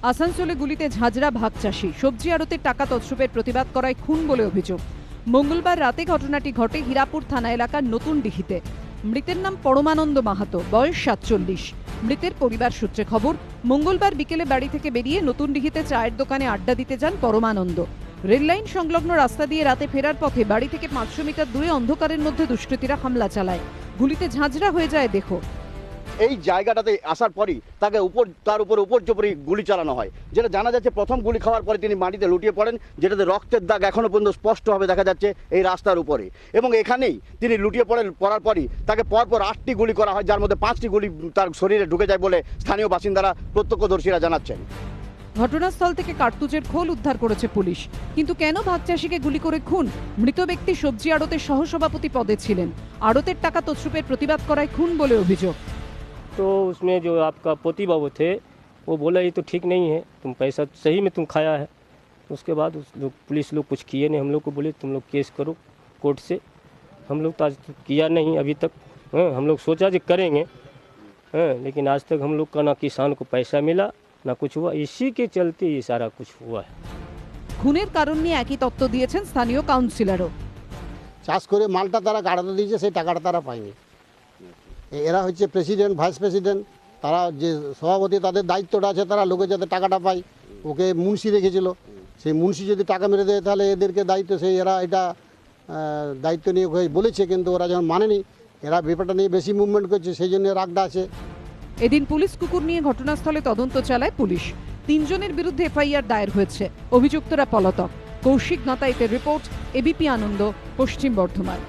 আসানসোলে গুলিতে ঝাঁঝরা ভাগ চাষি, সবজি আড়তের টাকা তছরূপের প্রতিবাদ করায় খুন বলে অভিযোগ। মঙ্গলবার রাতে ঘটনাটি ঘটে হীরাপুর থানা এলাকার নতুন ডিহিতে। মৃতের নাম পরমানন্দ মাহাতো, বয়স 47। মৃতের পরিবার সূত্রে খবর, মঙ্গলবার বিকেলে বাড়ি থেকে বেরিয়ে নতুন ডিহিতে চায়ের দোকানে আড্ডা দিতে যান পরমানন্দ। রেললাইন সংলগ্ন রাস্তা দিয়ে রাতে ফেরার পথে বাড়ি থেকে 500 মিটার দূরে অন্ধকারের মধ্যে দুষ্কৃতীরা হামলা চালায়। গুলিতে ঝাঁঝরা হয়ে যায় দেহ। এই জায়গাটাতে আসার পরই তাকে তার উপর উপর্যুপরি গুলি চালানো হয়, যেটা জানা যাচ্ছে প্রথম গুলি খাওয়ার পরে তিনি মাটিতে লুটিয়ে পড়েন, যেটাতে রক্তের দাগ এখনো পর্যন্ত স্পষ্টভাবে দেখা যাচ্ছে এই রাস্তার উপরে। এবং এখানেই তিনি লুটিয়ে পড়ার পরই তাকে পরপর 8টি গুলি করা হয়, যার মধ্যে 5টি গুলি তার শরীরে ঢুকে যায় বলে স্থানীয় বাসিন্দারা, প্রত্যক্ষদর্শীরা জানাচ্ছেন। ঘটনাস্থল থেকে কার্তুজের খোল উদ্ধার করেছে পুলিশ। কিন্তু কেন ভাগ চাষিকে গুলি করে খুন? মৃত ব্যক্তি সবজি আড়তের সহসভাপতি পদে ছিলেন। আড়তের টাকা তছরূপের প্রতিবাদ করায় খুন বলে অভিযোগ। तो उसमें जो आपका पोती बाबू थे वो बोला ये तो ठीक नहीं है, तुम पैसा सही में तुम खाया है। उसके बाद उस लोग पुलिस लोग कुछ किए नहीं, हम लोग को बोले तुम लोग केस करो कोर्ट से। हम लोग तो आज तक किया नहीं अभी तक। हम लोग सोचा जो करेंगे, लेकिन आज तक हम लोग का ना किसान को पैसा मिला ना कुछ हुआ। इसी के चलते ये सारा कुछ हुआ है। খুনের কারণ নিয়ে একই তত্ত্ব দিয়েছেন স্থানীয় কাউন্সিলরও। চাষ করে মালটা তারা গাড়াতে দিয়েছে, সেই টাকাটা তারা পায়নি। এরা হচ্ছে প্রেসিডেন্ট, ভাইস প্রেসিডেন্ট, তারা যে সভাপতি, তাদের দায়িত্বটা আছে তারা লোকে যাতে টাকাটা পায়। ওকে মুন্সি রেখেছিল, সেই মুন্সি যদি টাকা মেরে দেয় তাহলে এদেরকে দায়িত্ব, সেই এরা এটা দায়িত্ব নিয়ে বলেছে, কিন্তু ওরা যখন মানেনি, এরা ব্যাপারটা নিয়ে বেশি মুভমেন্ট করছে, সেই জন্য রাগটা আছে। এদিন পুলিশ কুকুর নিয়ে ঘটনাস্থলে তদন্ত চালায় পুলিশ। 3 জনের বিরুদ্ধে এফআইআর দায়ের হয়েছে। অভিযুক্তরা পলাতক। কৌশিক নাতাইতের রিপোর্ট, এবিপি আনন্দ, পশ্চিম বর্ধমান।